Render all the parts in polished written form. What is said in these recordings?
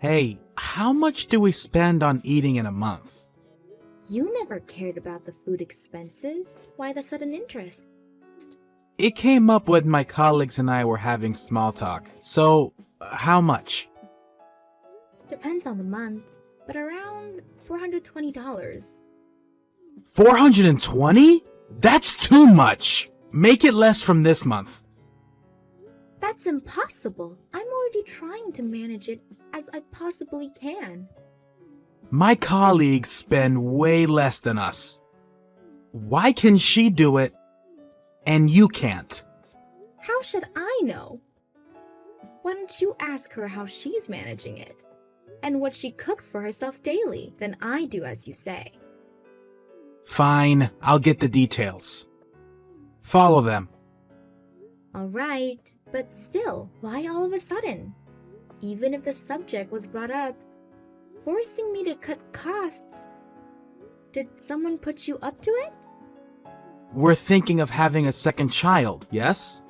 Hey, how much do we spend on eating in a month? You never cared about the food expenses. Why the sudden interest? It came up when my colleagues and I were having small talk. So, how much? Depends on the month, but around $420. 420? That's too much! Make it less from this month. That's impossible. I'm already trying to manage it as I possibly can. My colleagues spend way less than us. Why can she do it and you can't? How should I know? Why don't you ask her how she's managing it? And what she cooks for herself daily? Then I do as you say. Fine, I'll get the details. Follow them. Alright, but still, why all of a sudden? Even if the subject was brought up, forcing me to cut costs, did someone put you up to it? We're thinking of having a second child, yes?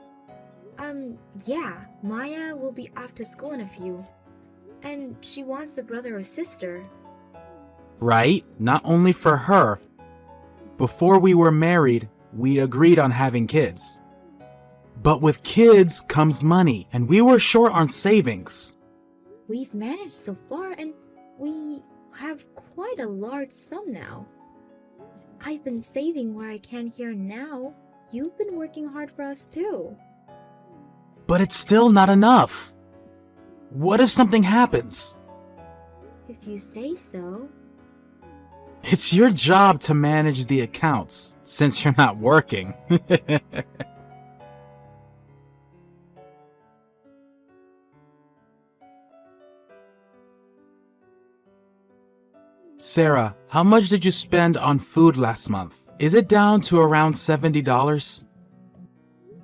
Yeah, Maya will be off to school in a few, and she wants a brother or sister. Right? Not only for her. Before we were married, we agreed on having kids. But with kids comes money, and we were short on savings. We've managed so far, and we have quite a large sum now. I've been saving where I can here and now. You've been working hard for us too. But it's still not enough. What if something happens? If you say so. It's your job to manage the accounts, since you're not working. Sarah, how much did you spend on food last month? Is it down to around $70?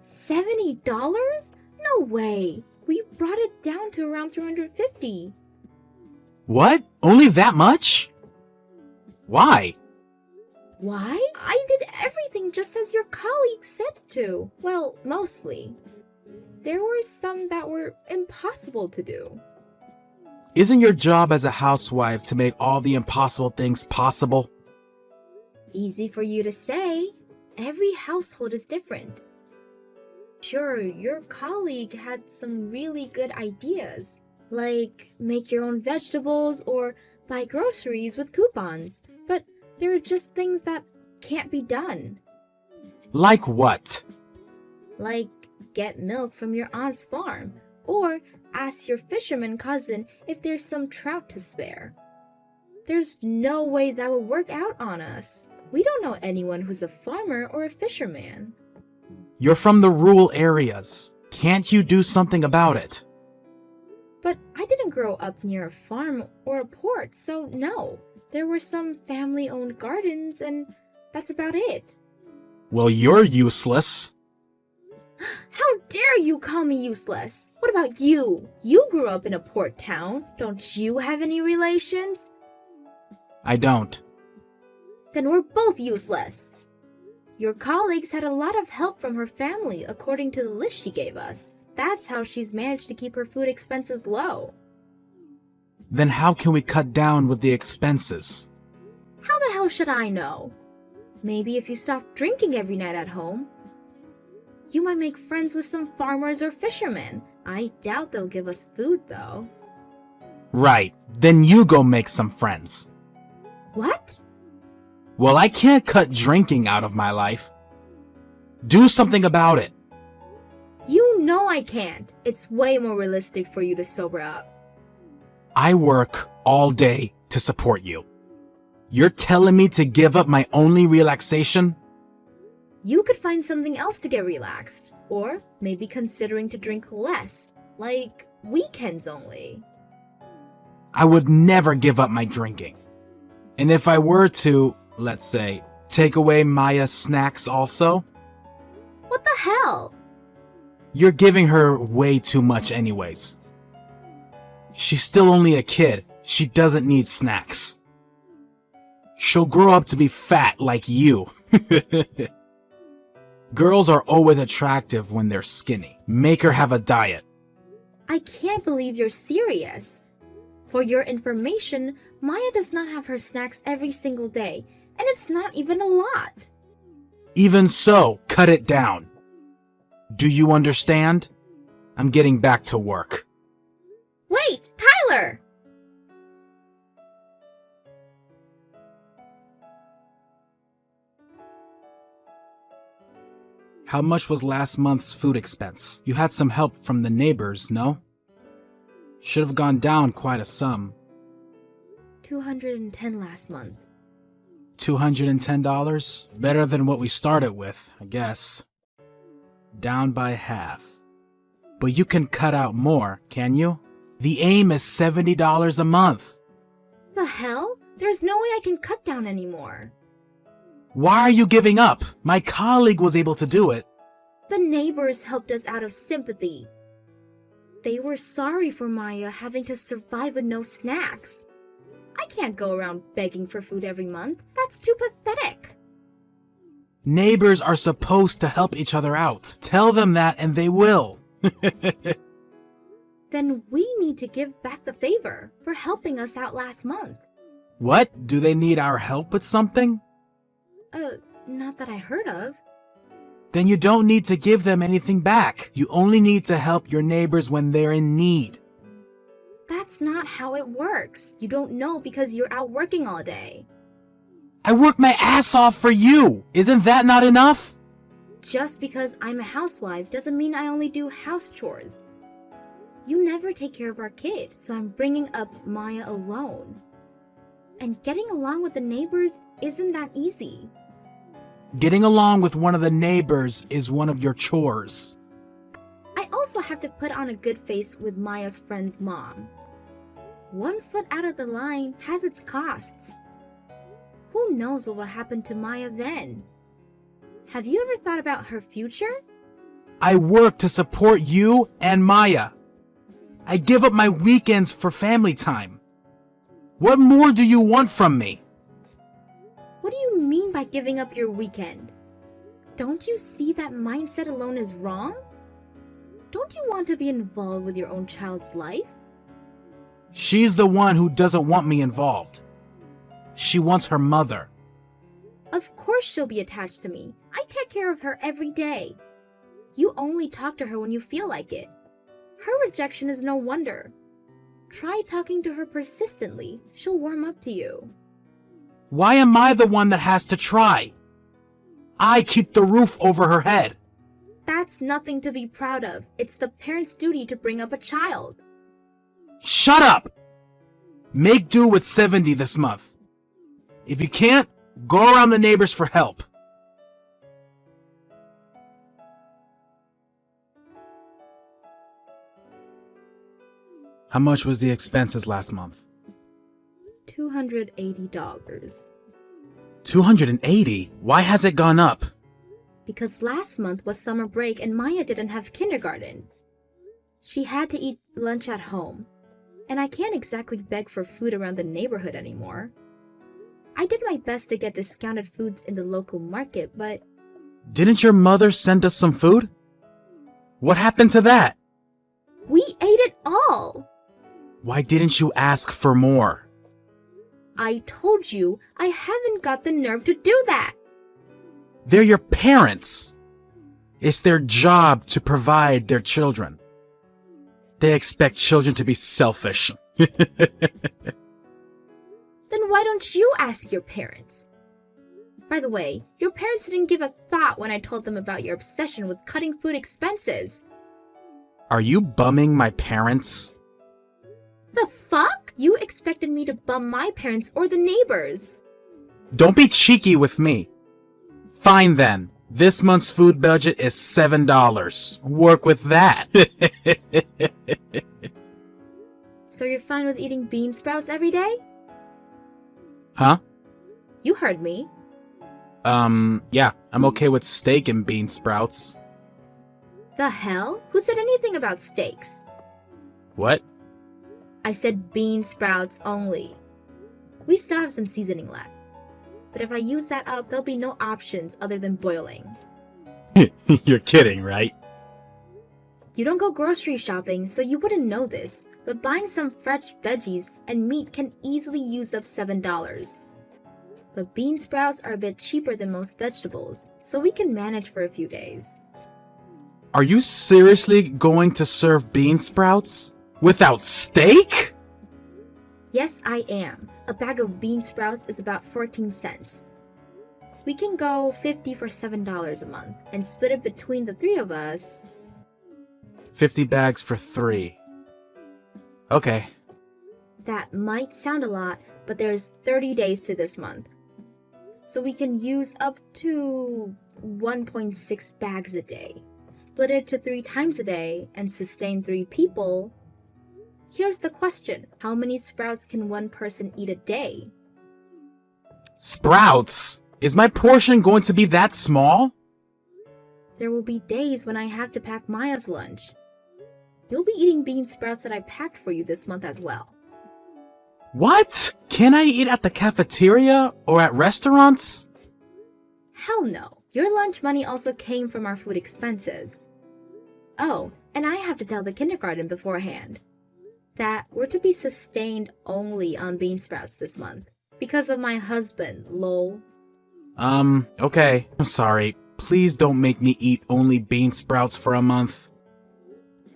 $70? No way! We brought it down to around $350. What? Only that much? Why? Why? I did everything just as your colleague said to. Well, mostly. There were some that were impossible to do. Isn't your job as a housewife to make all the impossible things possible? Easy for you to say. Every household is different. Sure, your colleague had some really good ideas, like make your own vegetables or buy groceries with coupons, but there are just things that can't be done. Like what? Like get milk from your aunt's farm, or ask your fisherman cousin if there's some trout to spare. There's no way that will work out on us. We don't know anyone who's a farmer or a fisherman. You're from the rural areas. Can't you do something about it? But I didn't grow up near a farm or a port, so no. There were some family-owned gardens, and that's about it. Well, you're useless. How dare you call me useless? What about you? You grew up in a port town. Don't you have any relations? I don't. Then we're both useless. Your colleagues had a lot of help from her family, according to the list she gave us. That's how she's managed to keep her food expenses low. Then how can we cut down with the expenses? How the hell should I know? Maybe if you stop drinking every night at home. You might make friends with some farmers or fishermen. I doubt they'll give us food, though. Right. Then you go make some friends. What? Well, I can't cut drinking out of my life. Do something about it. You know I can't. It's way more realistic for you to sober up. I work all day to support you. You're telling me to give up my only relaxation? You could find something else to get relaxed. Or maybe considering to drink less. Like weekends only. I would never give up my drinking. And if I were to, let's say, take away Maya's snacks also? What the hell? You're giving her way too much anyways. She's still only a kid. She doesn't need snacks. She'll grow up to be fat like you. Girls are always attractive when they're skinny. Make her have a diet. I can't believe you're serious. For your information, Maya does not have her snacks every single day, and it's not even a lot. Even so, cut it down. Do you understand? I'm getting back to work. Wait, Tyler! How much was last month's food expense? You had some help from the neighbors, no? Should have gone down quite a sum. $210 last month. $210? Better than what we started with, I guess. Down by half. But you can cut out more, can you? The aim is $70 a month. The hell? There's no way I can cut down anymore. Why are you giving up? My colleague was able to do it. The neighbors helped us out of sympathy. They were sorry for Maya having to survive with no snacks. I can't go around begging for food every month. That's too pathetic. Neighbors are supposed to help each other out. Tell them that and they will. Then we need to give back the favor for helping us out last month. What? Do they need our help with something? Not that I heard of. Then you don't need to give them anything back. You only need to help your neighbors when they're in need. That's not how it works. You don't know because you're out working all day. I work my ass off for you. Isn't that not enough? Just because I'm a housewife doesn't mean I only do house chores. You never take care of our kid, so I'm bringing up Maya alone. And getting along with the neighbors isn't that easy. Getting along with one of the neighbors is one of your chores. I also have to put on a good face with Maya's friend's mom. 1 foot out of the line has its costs. Who knows what will happen to Maya then? Have you ever thought about her future? I work to support you and Maya. I give up my weekends for family time. What more do you want from me? What do you mean by giving up your weekend? Don't you see that mindset alone is wrong? Don't you want to be involved with your own child's life? She's the one who doesn't want me involved. She wants her mother. Of course she'll be attached to me. I take care of her every day. You only talk to her when you feel like it. Her rejection is no wonder. Try talking to her persistently. She'll warm up to you. Why am I the one that has to try? I keep the roof over her head. That's nothing to be proud of. It's the parent's duty to bring up a child. Shut up! Make do with 70 this month. If you can't, go around the neighbors for help. How much was the expenses last month? $280. 280? Why has it gone up? Because last month was summer break and Maya didn't have kindergarten. She had to eat lunch at home. And I can't exactly beg for food around the neighborhood anymore. I did my best to get discounted foods in the local market, but... Didn't your mother send us some food? What happened to that? We ate it all! Why didn't you ask for more? I told you I haven't got the nerve to do that! They're your parents. It's their job to provide their children. They expect children to be selfish. Then why don't you ask your parents? By the way, your parents didn't give a thought when I told them about your obsession with cutting food expenses. Are you bumming my parents? The fuck? You expected me to bum my parents or the neighbors. Don't be cheeky with me. Fine then. This month's food budget is $7. Work with that. So you're fine with eating bean sprouts every day? Huh? You heard me. Yeah, I'm okay with steak and bean sprouts. The hell? Who said anything about steaks? What? I said bean sprouts only. We still have some seasoning left. But if I use that up, there'll be no options other than boiling. You're kidding, right? You don't go grocery shopping, so you wouldn't know this, but buying some fresh veggies and meat can easily use up $7. But bean sprouts are a bit cheaper than most vegetables, so we can manage for a few days. Are you seriously going to serve bean sprouts? Without steak? Yes, I am. A bag of bean sprouts is about 14 cents. We can go 50 for $7 a month and split it between the three of us. 50 bags for 3. Okay. That might sound a lot, but there's 30 days to this month. So we can use up to 1.6 bags a day. Split it to 3 times a day and sustain 3 people. Here's the question. How many sprouts can one person eat a day? Sprouts? Is my portion going to be that small? There will be days when I have to pack Maya's lunch. You'll be eating bean sprouts that I packed for you this month as well. What? Can I eat at the cafeteria or at restaurants? Hell no. Your lunch money also came from our food expenses. Oh, and I have to tell the kindergarten beforehand that we're to be sustained only on bean sprouts this month because of my husband, lol. Okay. I'm sorry. Please don't make me eat only bean sprouts for a month.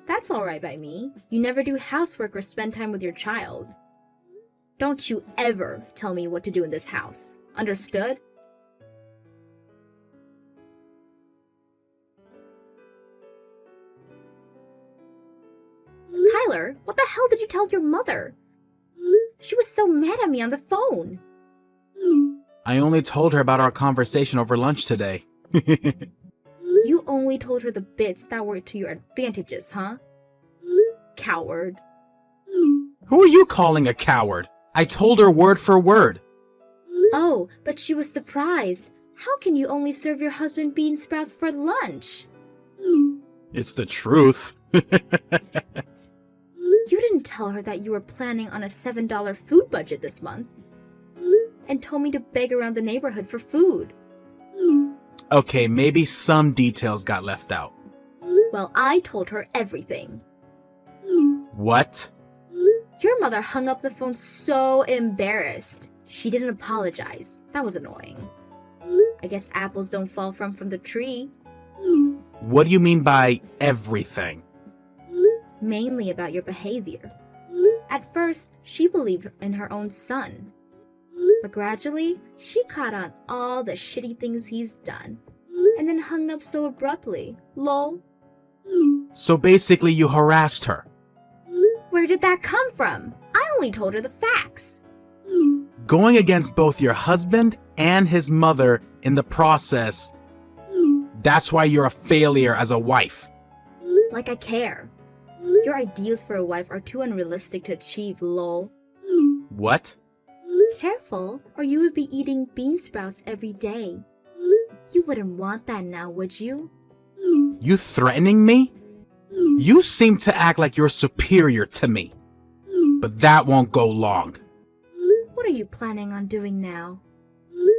That's alright by me. You never do housework or spend time with your child. Don't you ever tell me what to do in this house. Understood? Tyler, what the hell did you tell your mother? She was so mad at me on the phone. I only told her about our conversation over lunch today. You only told her the bits that were to your advantages, huh? Coward. Who are you calling a coward? I told her word for word. Oh, but she was surprised. How can you only serve your husband bean sprouts for lunch? It's the truth. You didn't tell her that you were planning on a $7 food budget this month and told me to beg around the neighborhood for food. Okay, maybe some details got left out. Well, I told her everything. What? Your mother hung up the phone so embarrassed. She didn't apologize. That was annoying. I guess apples don't fall from the tree. What do you mean by everything? Mainly about your behavior. At first, she believed in her own son. But gradually, she caught on all the shitty things he's done. And then hung up so abruptly. Lol. So basically you harassed her. Where did that come from? I only told her the facts. Going against both your husband and his mother in the process. That's why you're a failure as a wife. Like I care. Your ideals for a wife are too unrealistic to achieve, lol. What? Careful, or you would be eating bean sprouts every day. You wouldn't want that now, would you? You threatening me? You seem to act like you're superior to me. But that won't go long. What are you planning on doing now?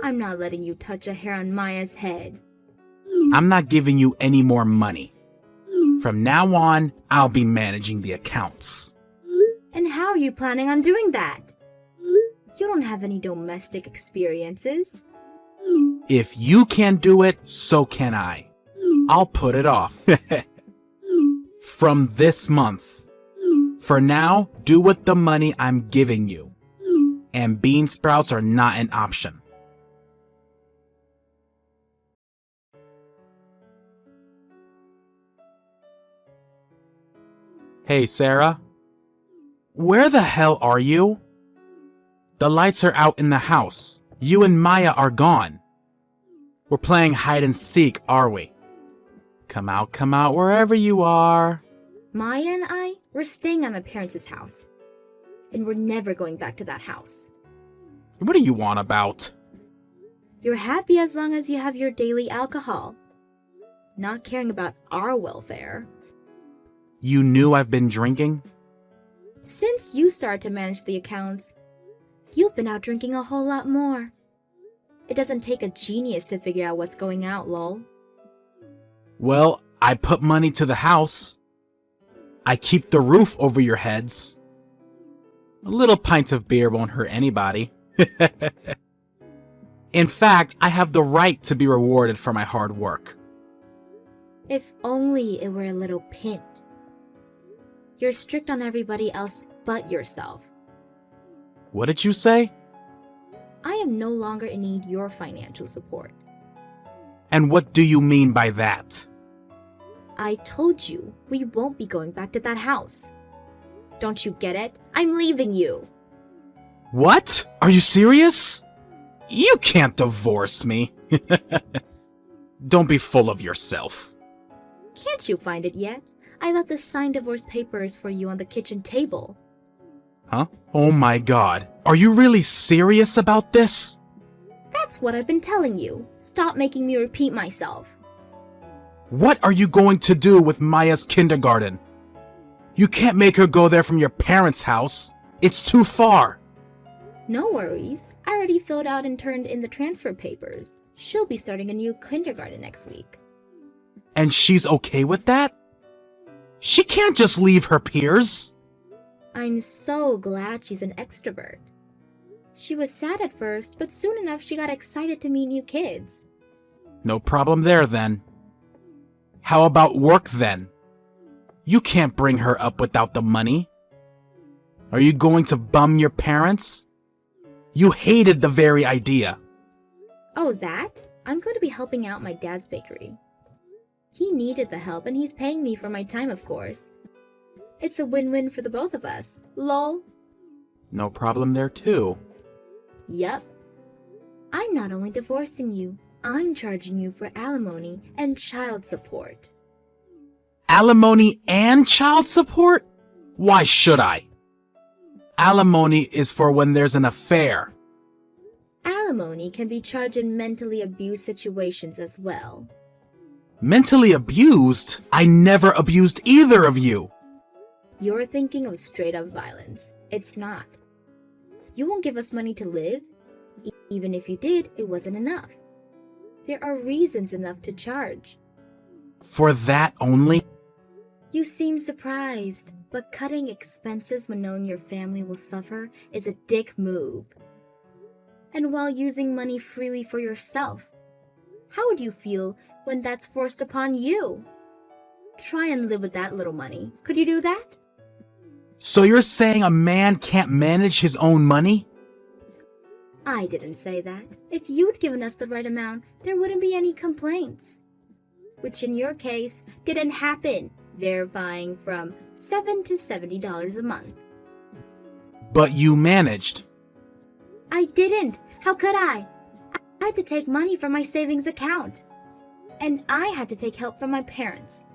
I'm not letting you touch a hair on Maya's head. I'm not giving you any more money. From now on, I'll be managing the accounts. And how are you planning on doing that? You don't have any domestic experiences. If you can't do it, so can I. I'll put it off. From this month. For now, do with the money I'm giving you. And bean sprouts are not an option. Hey, Sarah. Where the hell are you? The lights are out in the house. You and Maya are gone. We're playing hide and seek, are we? Come out wherever you are. Maya and I, we're staying at my parents' house. And we're never going back to that house. What do you want about? You're happy as long as you have your daily alcohol. Not caring about our welfare. You knew I've been drinking? Since you started to manage the accounts, you've been out drinking a whole lot more. It doesn't take a genius to figure out what's going out, lol. Well, I put money to the house. I keep the roof over your heads. A little pint of beer won't hurt anybody. In fact, I have the right to be rewarded for my hard work. If only it were a little pint. You're strict on everybody else but yourself. What did you say? I am no longer in need of your financial support. And what do you mean by that? I told you we won't be going back to that house. Don't you get it? I'm leaving you. What? Are you serious? You can't divorce me. Don't be full of yourself. Can't you find it yet? I left the signed divorce papers for you on the kitchen table. Huh? Oh my god. Are you really serious about this? That's what I've been telling you. Stop making me repeat myself. What are you going to do with Maya's kindergarten? You can't make her go there from your parents' house. It's too far. No worries. I already filled out and turned in the transfer papers. She'll be starting a new kindergarten next week. And she's okay with that? She can't just leave her peers. I'm so glad she's an extrovert. She was sad at first, but soon enough she got excited to meet new kids. No problem there then. How about work then? You can't bring her up without the money. Are you going to bum your parents? You hated the very idea. Oh, that? I'm going to be helping out my dad's bakery. He needed the help and he's paying me for my time, of course. It's a win-win for the both of us. Lol. No problem there too. Yup. I'm not only divorcing you, I'm charging you for alimony and child support. Alimony and child support? Why should I? Alimony is for when there's an affair. Alimony can be charged in mentally abused situations as well. Mentally abused? I never abused either of you. You're thinking of straight-up violence. It's not. You won't give us money to live. Even if you did, it wasn't enough. There are reasons enough to charge. For that only? You seem surprised, but cutting expenses when knowing your family will suffer is a dick move. And while using money freely for yourself, how would you feel when that's forced upon you? Try and live with that little money. Could you do that? So you're saying a man can't manage his own money? I didn't say that. If you'd given us the right amount, there wouldn't be any complaints. Which in your case didn't happen, verifying from $7 to $70 a month. But you managed. I didn't. How could I? I had to take money from my savings account. And I had to take help from my parents.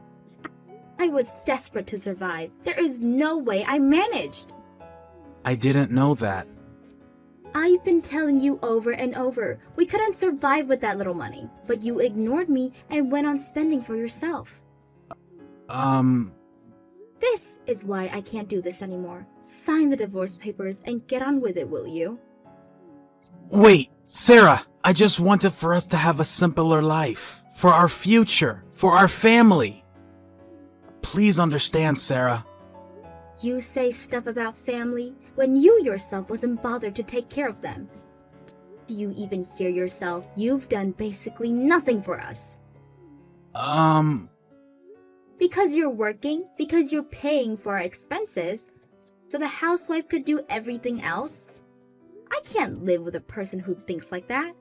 I was desperate to survive. There is no way I managed. I didn't know that. I've been telling you over and over, we couldn't survive with that little money, but you ignored me and went on spending for yourself. This is why I can't do this anymore. Sign the divorce papers and get on with it, will you? Wait, Sarah, I just wanted for us to have a simpler life. For our future, for our family. Please understand, Sarah. You say stuff about family when you yourself wasn't bothered to take care of them. Do you even hear yourself? You've done basically nothing for us. Because you're working, because you're paying for our expenses, so the housewife could do everything else? I can't live with a person who thinks like that.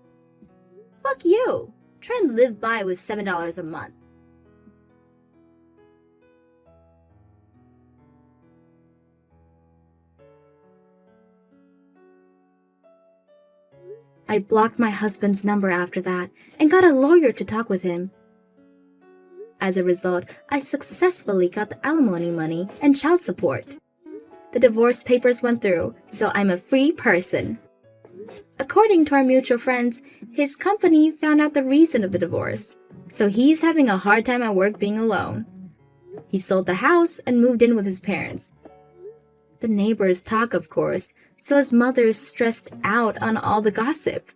Fuck you. Try and live by with $7 a month. I blocked my husband's number after that and got a lawyer to talk with him. As a result, I successfully got the alimony money and child support. The divorce papers went through, so I'm a free person. According to our mutual friends, his company found out the reason of the divorce, so he's having a hard time at work being alone. He sold the house and moved in with his parents. The neighbors talk, of course, so his mother's stressed out on all the gossip.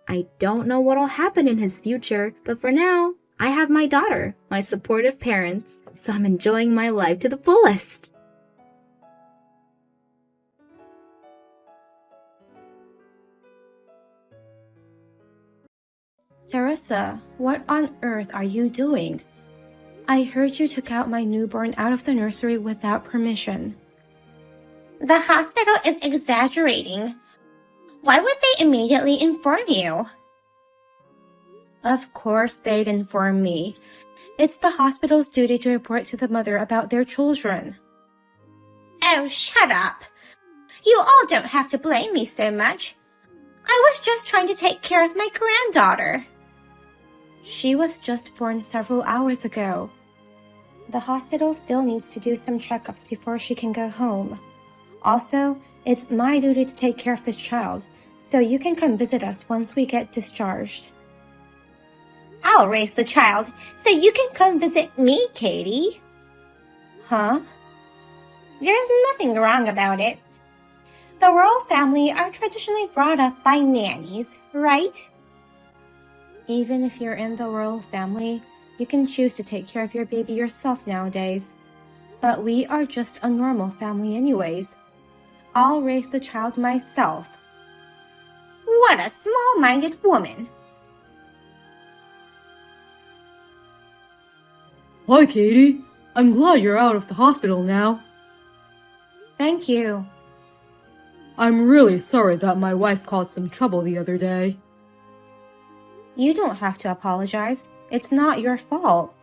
I don't know what'll happen in his future, but for now, I have my daughter, my supportive parents, so I'm enjoying my life to the fullest. Teresa, what on earth are you doing? I heard you took out my newborn out of the nursery without permission. The hospital is exaggerating. Why would they immediately inform you? Of course they'd inform me. It's the hospital's duty to report to the mother about their children. Oh, shut up. You all don't have to blame me so much. I was just trying to take care of my granddaughter. She was just born several hours ago. The hospital still needs to do some checkups before she can go home. Also, it's my duty to take care of this child, so you can come visit us once we get discharged. I'll raise the child, so you can come visit me, Katie. Huh? There's nothing wrong about it. The royal family are traditionally brought up by nannies, right? Even if you're in the royal family, you can choose to take care of your baby yourself nowadays. But we are just a normal family anyways. I'll raise the child myself. What a small-minded woman. Hi, Katie. I'm glad you're out of the hospital now. Thank you. I'm really sorry that my wife caused some trouble the other day. You don't have to apologize. It's not your fault.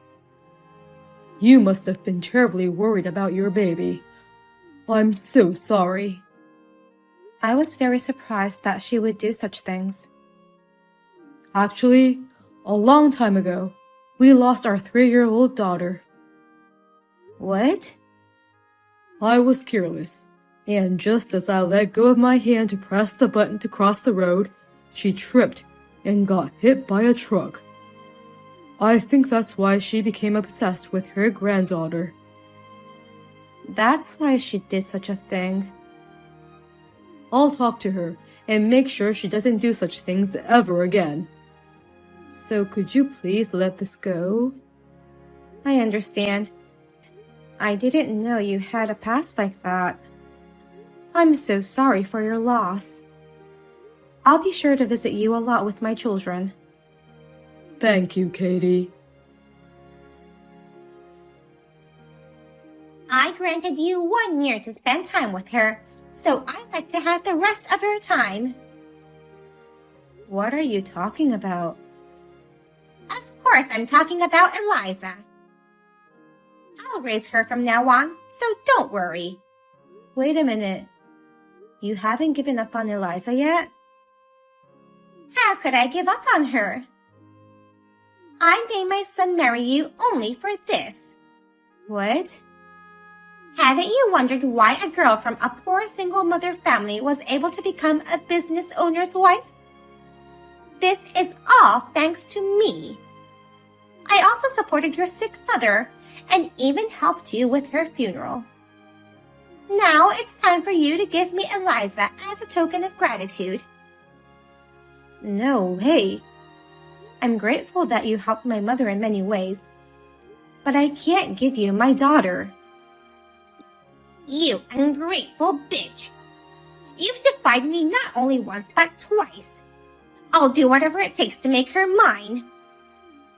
You must have been terribly worried about your baby. I'm so sorry. I was very surprised that she would do such things. Actually, a long time ago, we lost our 3-year-old daughter. What? I was careless, and just as I let go of my hand to press the button to cross the road, she tripped and got hit by a truck. I think that's why she became obsessed with her granddaughter. That's why she did such a thing. I'll talk to her and make sure she doesn't do such things ever again. So could you please let this go? I understand. I didn't know you had a past like that. I'm so sorry for your loss. I'll be sure to visit you a lot with my children. Thank you, Katie. I granted you 1 year to spend time with her, so I'd like to have the rest of her time. What are you talking about? Of course I'm talking about Eliza. I'll raise her from now on, so don't worry. Wait a minute. You haven't given up on Eliza yet? How could I give up on her? I made my son marry you only for this. What? Haven't you wondered why a girl from a poor single mother family was able to become a business owner's wife? This is all thanks to me. I also supported your sick mother and even helped you with her funeral. Now it's time for you to give me Eliza as a token of gratitude. No way. I'm grateful that you helped my mother in many ways, but I can't give you my daughter. You ungrateful bitch. You've defied me not only once but twice. I'll do whatever it takes to make her mine.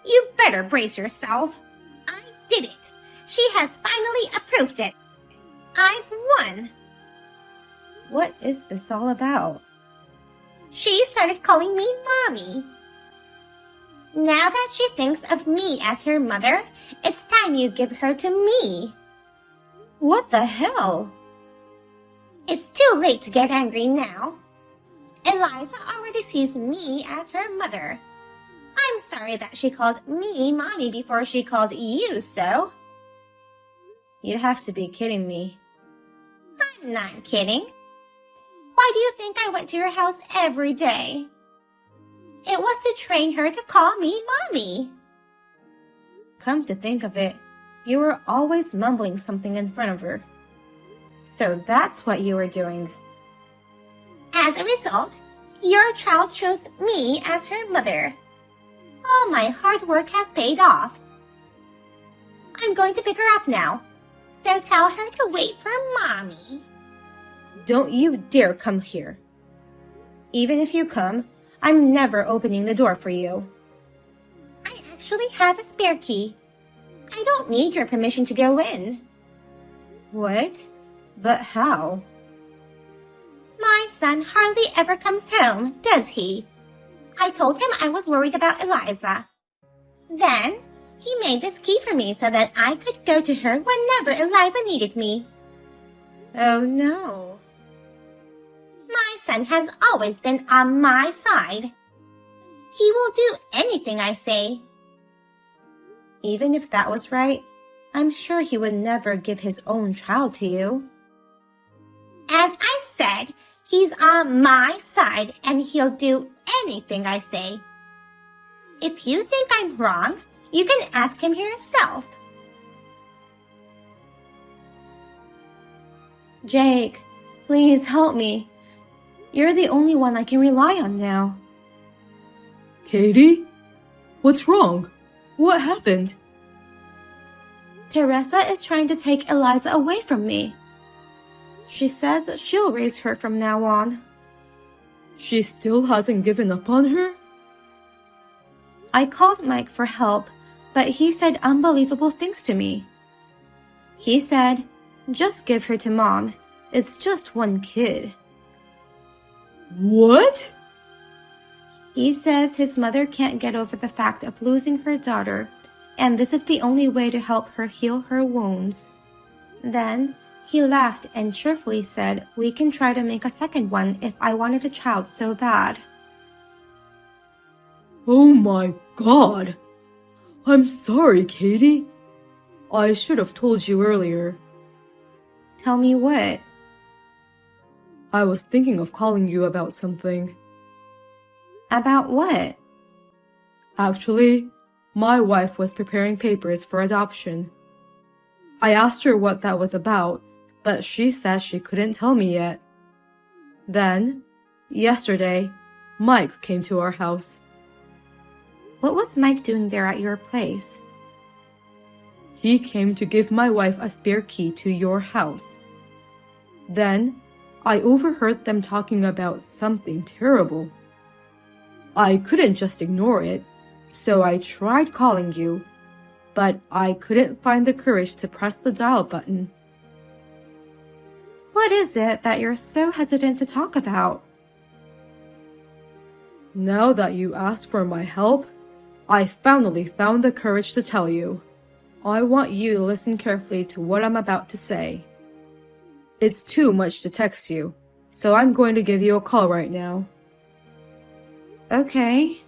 You better brace yourself. I did it. She has finally approved it. I've won. What is this all about? She started calling me Mommy. Now that she thinks of me as her mother, it's time you give her to me. What the hell? It's too late to get angry now. Eliza already sees me as her mother. I'm sorry that she called me Mommy before she called you so. You have to be kidding me. I'm not kidding. Why do you think I went to your house every day? It was to train her to call me Mommy. Come to think of it, you were always mumbling something in front of her. So that's what you were doing. As a result, your child chose me as her mother. All my hard work has paid off. I'm going to pick her up now, so tell her to wait for Mommy. Don't you dare come here. Even if you come, I'm never opening the door for you. I actually have a spare key. I don't need your permission to go in. What? But how? My son hardly ever comes home, does he? I told him I was worried about Eliza. Then, he made this key for me so that I could go to her whenever Eliza needed me. Oh no. My son has always been on my side. He will do anything I say. Even if that was right, I'm sure he would never give his own child to you. As I said, he's on my side and he'll do anything I say. If you think I'm wrong, you can ask him yourself. Jake, please help me. You're the only one I can rely on now. Katie? What's wrong? What happened? Teresa is trying to take Eliza away from me. She says that she'll raise her from now on. She still hasn't given up on her? I called Mike for help, but he said unbelievable things to me. He said, just give her to Mom. It's just one kid. What? He says his mother can't get over the fact of losing her daughter, and this is the only way to help her heal her wounds. Then, he laughed and cheerfully said we can try to make a second one if I wanted a child so bad. Oh my God. I'm sorry, Katie. I should have told you earlier. Tell me what? I was thinking of calling you about something. About what? Actually, my wife was preparing papers for adoption. I asked her what that was about, but she said she couldn't tell me yet. Then, yesterday, Mike came to our house. What was Mike doing there at your place? He came to give my wife a spare key to your house. Then, I overheard them talking about something terrible. I couldn't just ignore it, so I tried calling you, but I couldn't find the courage to press the dial button. What is it that you're so hesitant to talk about? Now that you asked for my help, I finally found the courage to tell you. I want you to listen carefully to what I'm about to say. It's too much to text you, so I'm going to give you a call right now. Okay.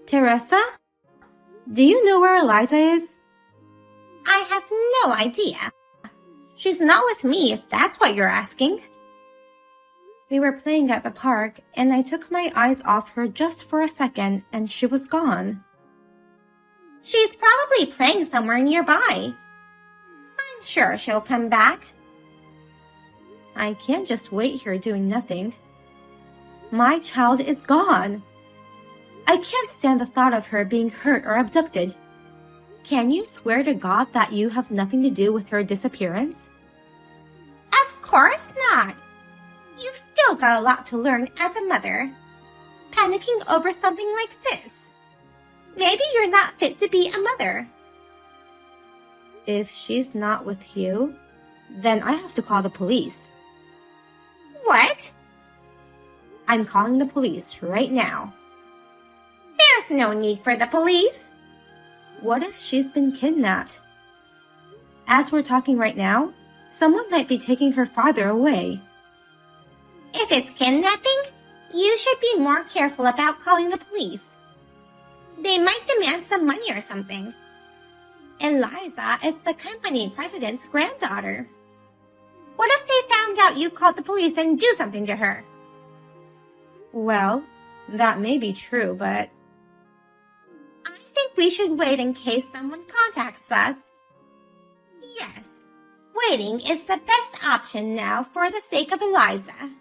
Teresa? Do you know where Eliza is? I have no idea. She's not with me if that's what you're asking. We were playing at the park, and I took my eyes off her just for a second, and she was gone. She's probably playing somewhere nearby. I'm sure she'll come back. I can't just wait here doing nothing. My child is gone. I can't stand the thought of her being hurt or abducted. Can you swear to God that you have nothing to do with her disappearance? Of course not. You've still got a lot to learn as a mother. Panicking over something like this. Maybe you're not fit to be a mother. If she's not with you, then I have to call the police. What? I'm calling the police right now. There's no need for the police. What if she's been kidnapped? As we're talking right now, someone might be taking her father away. If it's kidnapping, you should be more careful about calling the police. They might demand some money or something. Eliza is the company president's granddaughter. What if they found out you called the police and do something to her? Well, that may be true, but I think we should wait in case someone contacts us. Yes, waiting is the best option now for the sake of Eliza.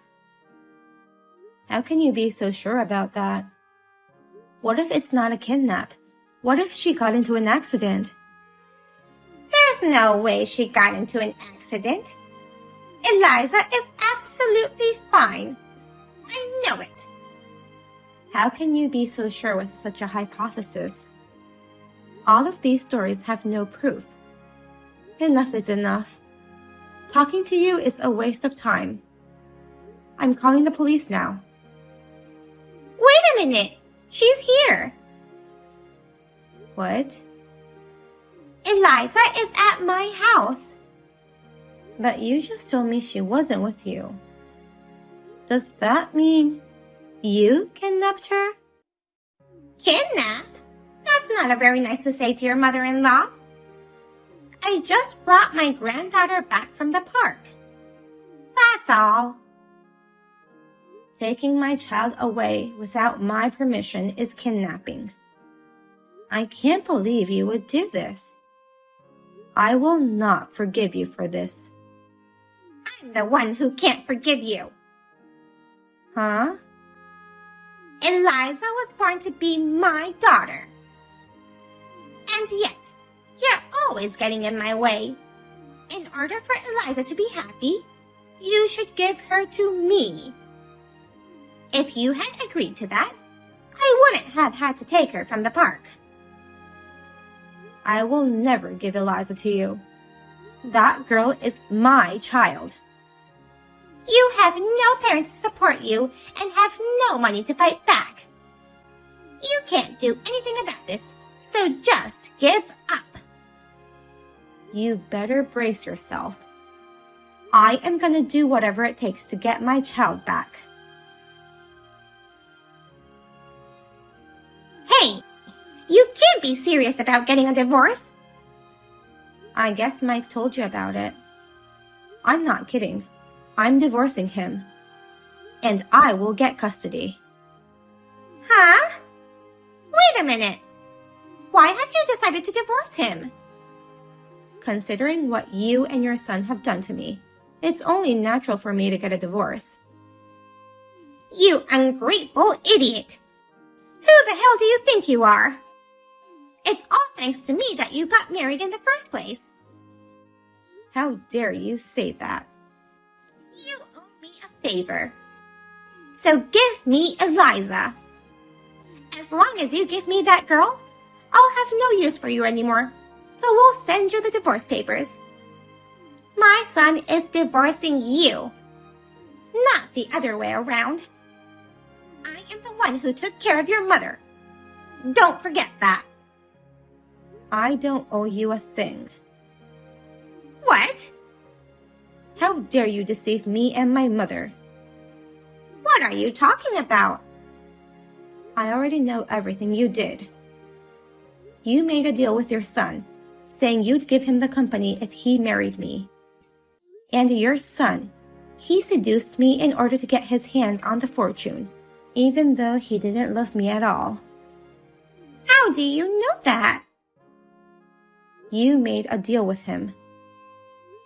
How can you be so sure about that? What if it's not a kidnap? What if she got into an accident? There's no way she got into an accident. Eliza is absolutely fine. I know it. How can you be so sure with such a hypothesis? All of these stories have no proof. Enough is enough. Talking to you is a waste of time. I'm calling the police now. Wait a minute. She's here. What? Eliza is at my house. But you just told me she wasn't with you. Does that mean you kidnapped her? Kidnap? That's not a very nice to say to your mother-in-law. I just brought my granddaughter back from the park. That's all. Taking my child away without my permission is kidnapping. I can't believe you would do this. I will not forgive you for this. I'm the one who can't forgive you. Huh? Eliza was born to be my daughter. And yet, you're always getting in my way. In order for Eliza to be happy, you should give her to me. If you had agreed to that, I wouldn't have had to take her from the park. I will never give Eliza to you. That girl is my child. You have no parents to support you and have no money to fight back. You can't do anything about this, so just give up. You better brace yourself. I am gonna do whatever it takes to get my child back. Hey, you can't be serious about getting a divorce. I guess Mike told you about it. I'm not kidding. I'm divorcing him. And I will get custody. Huh? Wait a minute. Why have you decided to divorce him? Considering what you and your son have done to me, it's only natural for me to get a divorce. You ungrateful idiot. Who the hell do you think you are? It's all thanks to me that you got married in the first place. How dare you say that? You owe me a favor. So give me Eliza. As long as you give me that girl, I'll have no use for you anymore. So we'll send you the divorce papers. My son is divorcing you, not the other way around. I am the one who took care of your mother. Don't forget that. I don't owe you a thing. What? How dare you deceive me and my mother? What are you talking about? I already know everything you did. You made a deal with your son, saying you'd give him the company if he married me. And your son, he seduced me in order to get his hands on the fortune, even though he didn't love me at all. How do you know that? You made a deal with him.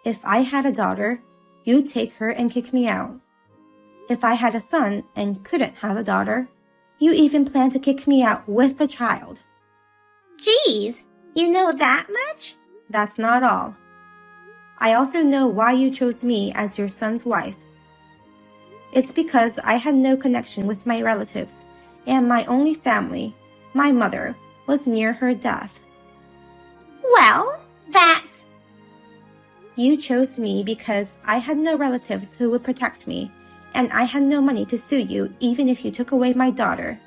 If I had a daughter, you'd take her and kick me out. If I had a son and couldn't have a daughter, you even planned to kick me out with the child. Geez, you know that much? That's not all. I also know why you chose me as your son's wife. It's because I had no connection with my relatives, and my only family, my mother, was near her death. Well, that's... You chose me because I had no relatives who would protect me, and I had no money to sue you even if you took away my daughter.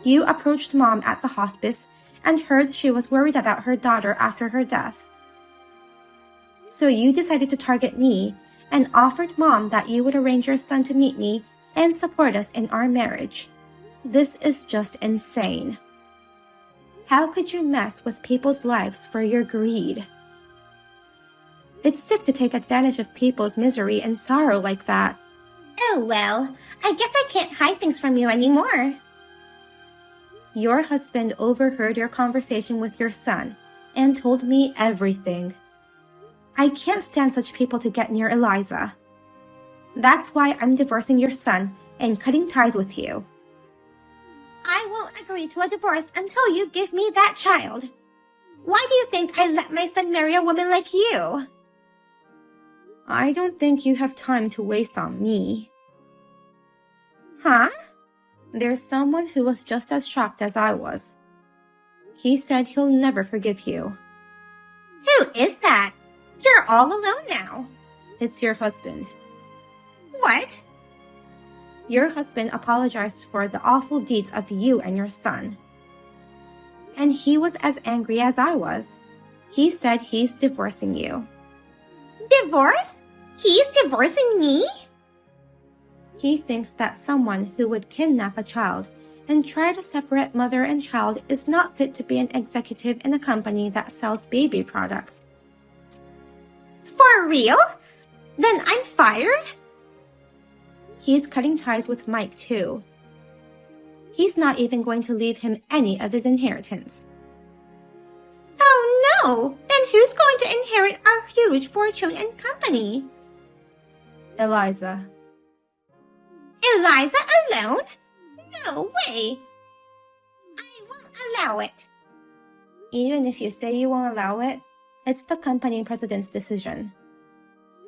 You approached Mom at the hospice and heard she was worried about her daughter after her death. So you decided to target me and offered Mom that you would arrange your son to meet me and support us in our marriage. This is just insane. How could you mess with people's lives for your greed? It's sick to take advantage of people's misery and sorrow like that. Oh well, I guess I can't hide things from you anymore. Your husband overheard your conversation with your son and told me everything. I can't stand such people to get near Eliza. That's why I'm divorcing your son and cutting ties with you. I won't agree to a divorce until you give me that child. Why do you think I let my son marry a woman like you? I don't think you have time to waste on me. Huh? There's someone who was just as shocked as I was. He said he'll never forgive you. Who is that? You're all alone now. It's your husband. What? Your husband apologized for the awful deeds of you and your son. And he was as angry as I was. He said he's divorcing you. Divorce? He's divorcing me? He thinks that someone who would kidnap a child and try to separate mother and child is not fit to be an executive in a company that sells baby products. For real? Then I'm fired? He's cutting ties with Mike, too. He's not even going to leave him any of his inheritance. Oh no! Then who's going to inherit our huge fortune and company? Eliza. Eliza alone? No way! I won't allow it. Even if you say you won't allow it, it's the company president's decision.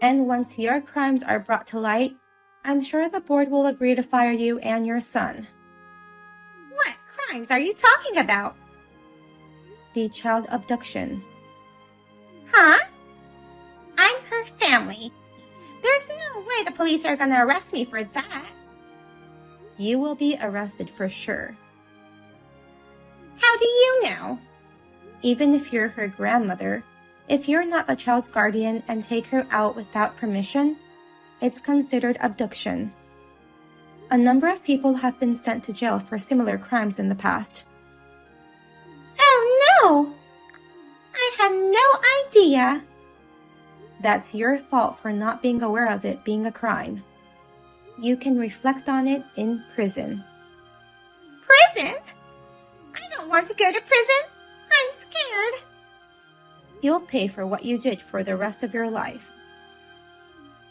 And once your crimes are brought to light, I'm sure the board will agree to fire you and your son. What crimes are you talking about? The child abduction. Huh? I'm her family. There's no way the police are gonna arrest me for that. You will be arrested for sure. How do you know? Even if you're her grandmother, if you're not the child's guardian and take her out without permission, it's considered abduction. A number of people have been sent to jail for similar crimes in the past. Oh no! I had no idea. That's your fault for not being aware of it being a crime. You can reflect on it in prison. Prison? I don't want to go to prison. I'm scared. You'll pay for what you did for the rest of your life.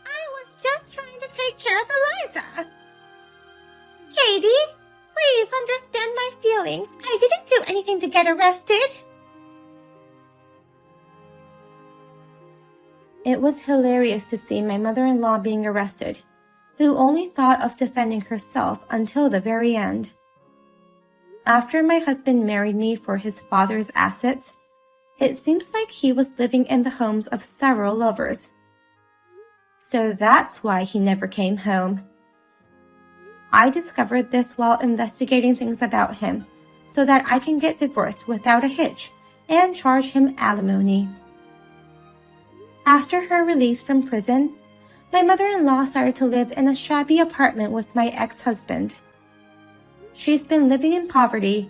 I was just trying to take care of Eliza. Katie, please understand my feelings. I didn't do anything to get arrested. It was hilarious to see my mother-in-law being arrested, who only thought of defending herself until the very end. After my husband married me for his father's assets, it seems like he was living in the homes of several lovers. So that's why he never came home. I discovered this while investigating things about him, so that I can get divorced without a hitch and charge him alimony. After her release from prison, my mother-in-law started to live in a shabby apartment with my ex-husband. She's been living in poverty,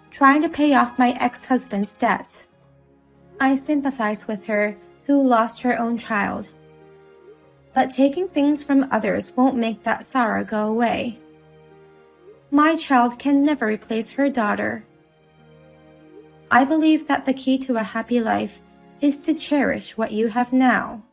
trying to pay off my ex-husband's debts. I sympathize with her, who lost her own child. But taking things from others won't make that sorrow go away. My child can never replace her daughter. I believe that the key to a happy life is to cherish what you have now.